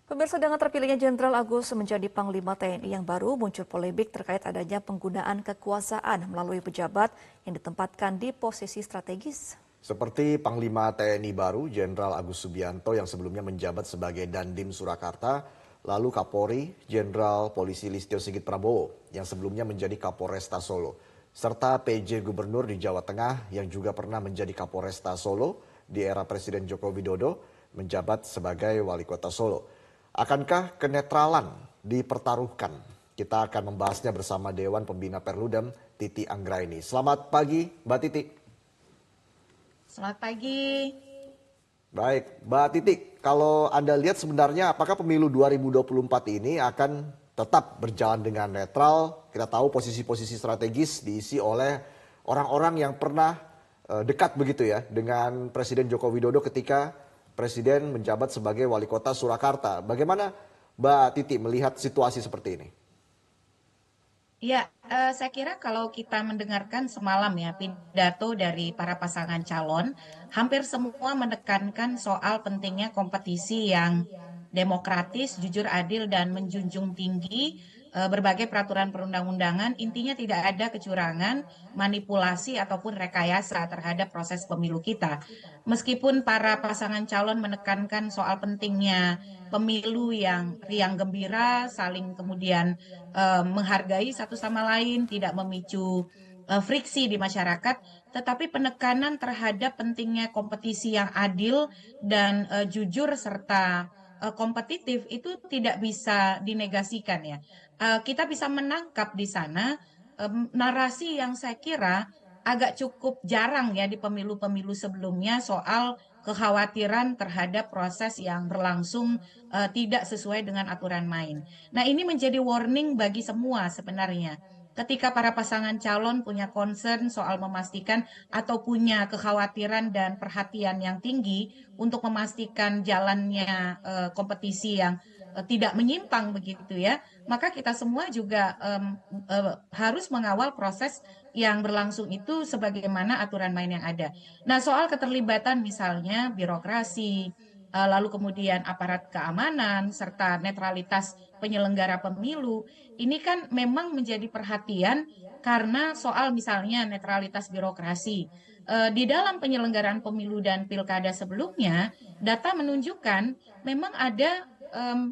Pemirsa, dengan terpilihnya Jenderal Agus menjadi Panglima TNI yang baru, muncul polemik terkait adanya penggunaan kekuasaan melalui pejabat yang ditempatkan di posisi strategis. Seperti Panglima TNI baru, Jenderal Agus Subianto yang sebelumnya menjabat sebagai Dandim Surakarta, lalu Kapolri, Jenderal Polisi Listio Sigit Prabowo yang sebelumnya menjadi Kapolresta Solo, serta PJ Gubernur di Jawa Tengah yang juga pernah menjadi Kapolresta Solo di era Presiden Joko Widodo menjabat sebagai Wali Kota Solo. Akankah kenetralan dipertaruhkan? Kita akan membahasnya bersama Dewan Pembina Perludem, Titi Anggraini. Selamat pagi, Mbak Titi. Selamat pagi. Baik, Mbak Titi, kalau Anda lihat sebenarnya apakah pemilu 2024 ini akan tetap berjalan dengan netral? Kita tahu posisi-posisi strategis diisi oleh orang-orang yang pernah dekat begitu ya dengan Presiden Joko Widodo ketika Presiden menjabat sebagai Wali Kota Surakarta. Bagaimana Mbak Titi melihat situasi seperti ini? Ya, saya kira kalau kita mendengarkan semalam ya pidato dari para pasangan calon, hampir semua menekankan soal pentingnya kompetisi yang demokratis, jujur, adil, dan menjunjung tinggi berbagai peraturan perundang-undangan. Intinya tidak ada kecurangan, manipulasi, ataupun rekayasa terhadap proses pemilu kita. Meskipun para pasangan calon menekankan soal pentingnya pemilu yang riang gembira, saling kemudian menghargai satu sama lain, tidak memicu friksi di masyarakat, tetapi penekanan terhadap pentingnya kompetisi yang adil dan jujur serta kompetitif itu tidak bisa dinegasikan ya. Kita bisa menangkap di sana narasi yang saya kira agak cukup jarang ya di pemilu-pemilu sebelumnya soal kekhawatiran terhadap proses yang berlangsung tidak sesuai dengan aturan main. Nah, ini menjadi warning bagi semua sebenarnya. Ketika para pasangan calon punya concern soal memastikan atau punya kekhawatiran dan perhatian yang tinggi untuk memastikan jalannya kompetisi yang tidak menyimpang begitu ya, maka kita semua juga harus mengawal proses yang berlangsung itu sebagaimana aturan main yang ada. Nah, soal keterlibatan misalnya birokrasi, lalu kemudian aparat keamanan, serta netralitas penyelenggara pemilu, ini kan memang menjadi perhatian karena soal misalnya netralitas birokrasi. Di dalam penyelenggaraan pemilu dan pilkada sebelumnya, data menunjukkan memang ada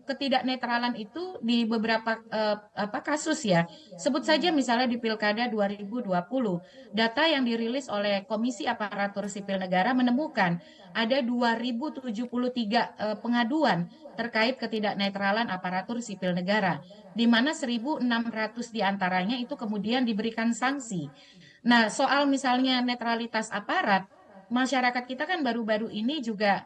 ketidaknetralan itu di beberapa kasus ya. Sebut saja misalnya di Pilkada 2020, data yang dirilis oleh Komisi Aparatur Sipil Negara menemukan ada 2073 pengaduan terkait ketidaknetralan aparatur sipil negara, di mana 1.600 diantaranya itu kemudian diberikan sanksi. Nah, soal misalnya netralitas aparat, masyarakat kita kan baru-baru ini juga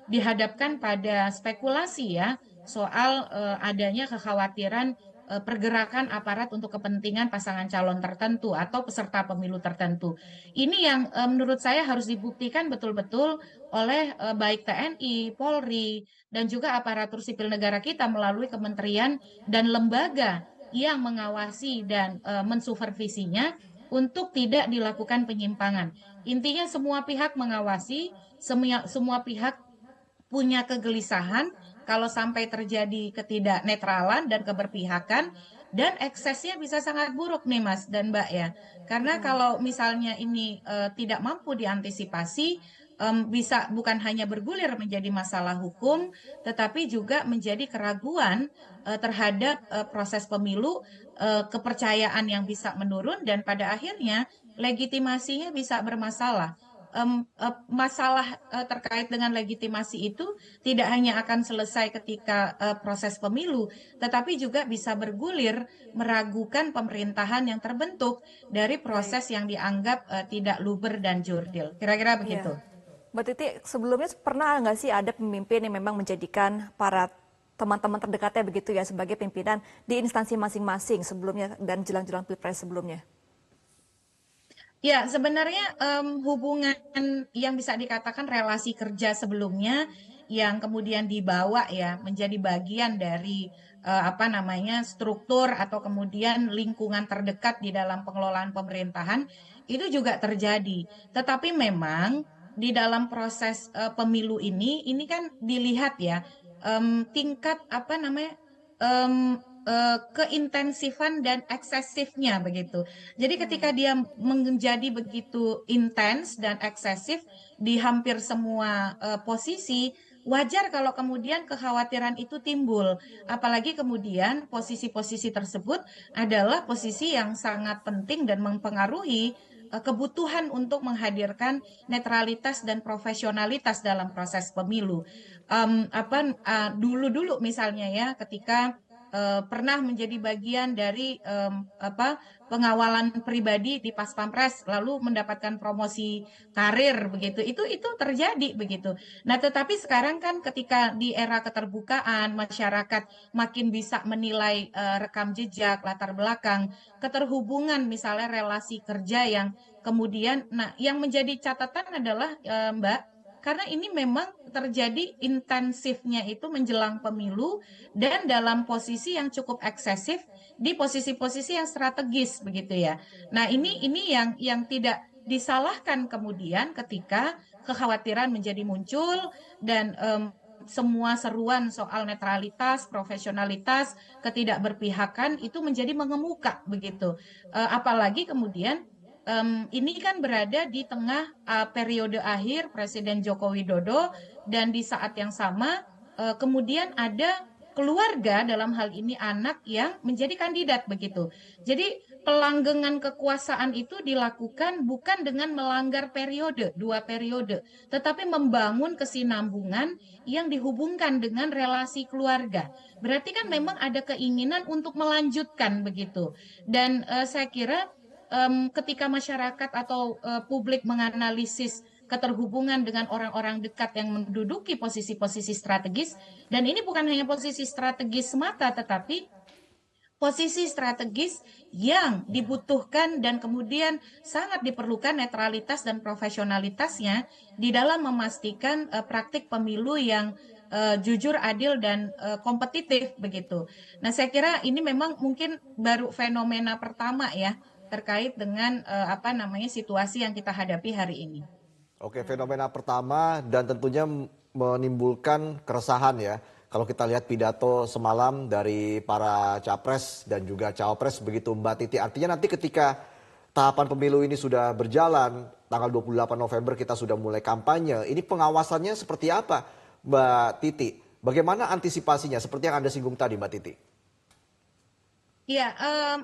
dihadapkan pada spekulasi ya soal adanya kekhawatiran pergerakan aparat untuk kepentingan pasangan calon tertentu atau peserta pemilu tertentu. Ini yang menurut saya harus dibuktikan betul-betul oleh baik TNI, Polri, dan juga aparatur sipil negara kita melalui kementerian dan lembaga yang mengawasi dan mensupervisinya untuk tidak dilakukan penyimpangan. Intinya semua pihak mengawasi, semua pihak punya kegelisahan kalau sampai terjadi ketidaknetralan dan keberpihakan, dan eksesnya bisa sangat buruk nih Mas dan Mbak ya. Karena kalau misalnya ini tidak mampu diantisipasi, bisa bukan hanya bergulir menjadi masalah hukum, tetapi juga menjadi keraguan terhadap proses pemilu, kepercayaan yang bisa menurun, dan pada akhirnya legitimasinya bisa bermasalah. Masalah terkait dengan legitimasi itu tidak hanya akan selesai ketika proses pemilu, tetapi juga bisa bergulir meragukan pemerintahan yang terbentuk dari Baik, proses yang dianggap tidak luber dan jurdil. Kira-kira ya. begitu. Mbak Titi, sebelumnya pernah nggak sih ada pemimpin yang memang menjadikan para teman-teman terdekatnya begitu ya sebagai pimpinan di instansi masing-masing sebelumnya dan jelang-jelang Pilpres sebelumnya? Ya, sebenarnya hubungan yang bisa dikatakan relasi kerja sebelumnya yang kemudian dibawa ya menjadi bagian dari apa namanya struktur atau kemudian lingkungan terdekat di dalam pengelolaan pemerintahan itu juga terjadi. Tetapi memang di dalam proses pemilu ini kan dilihat ya tingkat keintensifan dan eksesifnya begitu. Jadi ketika dia menjadi begitu intens dan eksesif di hampir semua posisi, wajar kalau kemudian kekhawatiran itu timbul. Apalagi kemudian posisi-posisi tersebut adalah posisi yang sangat penting dan mempengaruhi kebutuhan untuk menghadirkan netralitas dan profesionalitas dalam proses pemilu. Dulu-dulu misalnya ya, ketika pernah menjadi bagian dari pengawalan pribadi di Pas Pampres, lalu mendapatkan promosi karir begitu. Itu terjadi begitu. Nah, tetapi sekarang kan ketika di era keterbukaan, masyarakat makin bisa menilai rekam jejak, latar belakang, keterhubungan misalnya relasi kerja yang kemudian, nah yang menjadi catatan adalah Mbak, karena ini memang terjadi intensifnya itu menjelang pemilu dan dalam posisi yang cukup eksesif di posisi-posisi yang strategis begitu ya. Nah, ini yang tidak disalahkan kemudian ketika kekhawatiran menjadi muncul dan semua seruan soal netralitas, profesionalitas, ketidakberpihakan itu menjadi mengemuka begitu. Apalagi kemudian ini kan berada di tengah periode akhir Presiden Joko Widodo dan di saat yang sama kemudian ada keluarga dalam hal ini anak yang menjadi kandidat begitu. Jadi pelanggengan kekuasaan itu dilakukan bukan dengan melanggar periode, 2 periode, tetapi membangun kesinambungan yang dihubungkan dengan relasi keluarga. Berarti kan memang ada keinginan untuk melanjutkan begitu. Dan saya kira ketika masyarakat atau publik menganalisis keterhubungan dengan orang-orang dekat yang menduduki posisi-posisi strategis, dan ini bukan hanya posisi strategis semata, tetapi posisi strategis yang dibutuhkan dan kemudian sangat diperlukan netralitas dan profesionalitasnya di dalam memastikan praktik pemilu yang jujur, adil, dan kompetitif begitu. Nah, saya kira ini memang mungkin baru fenomena pertama ya terkait dengan situasi yang kita hadapi hari ini. Oke, fenomena pertama dan tentunya menimbulkan keresahan ya. Kalau kita lihat pidato semalam dari para capres dan juga cawapres begitu Mbak Titi. Artinya nanti ketika tahapan pemilu ini sudah berjalan, tanggal 28 November kita sudah mulai kampanye. Ini pengawasannya seperti apa Mbak Titi? Bagaimana antisipasinya seperti yang Anda singgung tadi Mbak Titi? Ya,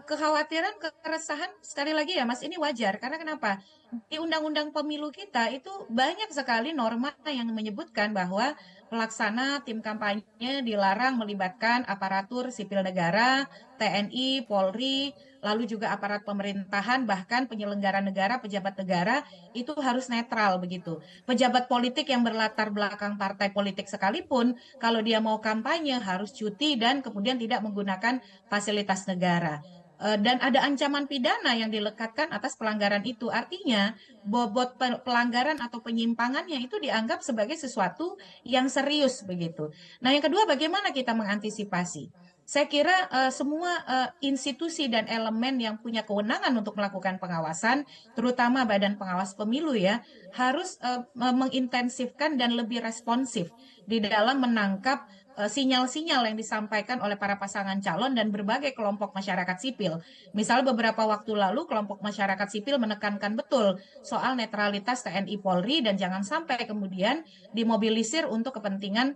kekhawatiran, keresahan sekali lagi ya Mas, ini wajar. Karena kenapa? Di Undang-Undang Pemilu kita itu banyak sekali norma yang menyebutkan bahwa pelaksana tim kampanye dilarang melibatkan aparatur sipil negara, TNI, Polri, lalu juga aparat pemerintahan, bahkan penyelenggara negara, pejabat negara, itu harus netral begitu. Pejabat politik yang berlatar belakang partai politik sekalipun, kalau dia mau kampanye harus cuti dan kemudian tidak menggunakan fasilitas negara. Dan ada ancaman pidana yang dilekatkan atas pelanggaran itu. Artinya, bobot pelanggaran atau penyimpangannya itu dianggap sebagai sesuatu yang serius begitu. Nah, yang kedua, bagaimana kita mengantisipasi? Saya kira semua institusi dan elemen yang punya kewenangan untuk melakukan pengawasan, terutama Badan Pengawas Pemilu ya, harus mengintensifkan dan lebih responsif di dalam menangkap sinyal-sinyal yang disampaikan oleh para pasangan calon dan berbagai kelompok masyarakat sipil. Misal beberapa waktu lalu kelompok masyarakat sipil menekankan betul soal netralitas TNI Polri dan jangan sampai kemudian dimobilisir untuk kepentingan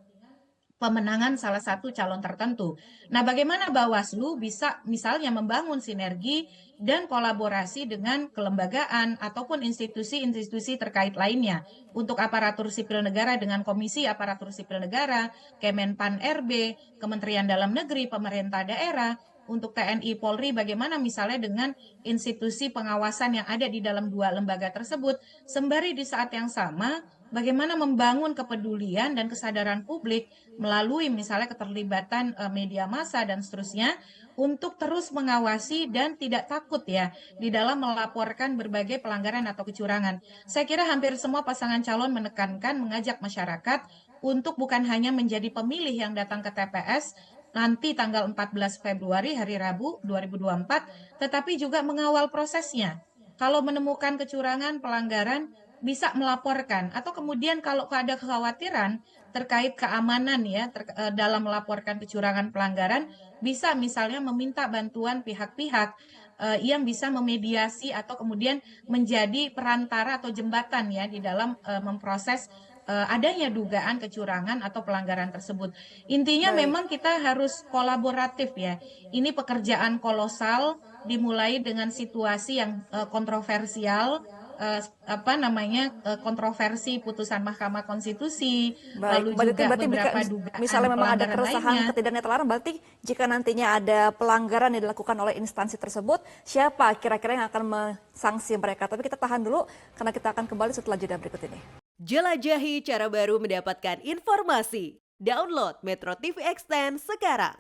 pemenangan salah satu calon tertentu. Nah, bagaimana Bawaslu bisa misalnya membangun sinergi dan kolaborasi dengan kelembagaan ataupun institusi-institusi terkait lainnya untuk aparatur sipil negara dengan Komisi Aparatur Sipil Negara, Kemenpan RB, Kementerian Dalam Negeri, pemerintah daerah, untuk TNI Polri bagaimana misalnya dengan institusi pengawasan yang ada di dalam 2 lembaga tersebut, sembari di saat yang sama bagaimana membangun kepedulian dan kesadaran publik melalui misalnya keterlibatan media massa dan seterusnya untuk terus mengawasi dan tidak takut ya di dalam melaporkan berbagai pelanggaran atau kecurangan. Saya kira hampir semua pasangan calon menekankan mengajak masyarakat untuk bukan hanya menjadi pemilih yang datang ke TPS nanti tanggal 14 Februari hari Rabu 2024, tetapi juga mengawal prosesnya. Kalau menemukan kecurangan, pelanggaran, bisa melaporkan. Atau kemudian kalau ada kekhawatiran, terkait keamanan ya dalam melaporkan kecurangan pelanggaran bisa misalnya meminta bantuan pihak-pihak yang bisa memediasi atau kemudian menjadi perantara atau jembatan ya di dalam memproses adanya dugaan kecurangan atau pelanggaran tersebut. Intinya Baik. memang kita harus kolaboratif ya. Ini pekerjaan kolosal dimulai dengan situasi yang kontroversial, kontroversi putusan Mahkamah Konstitusi, Baik, lalu Mbak Titi, juga berarti beberapa dugaan misalnya memang ada pelanggaran keresahan lainnya. ketidaknetralan, berarti jika nantinya ada pelanggaran yang dilakukan oleh instansi tersebut, siapa kira-kira yang akan mensanksi mereka? Tapi kita tahan dulu, karena kita akan kembali setelah jeda berikut ini. Jelajahi cara baru mendapatkan informasi. Download Metro TV Extend sekarang.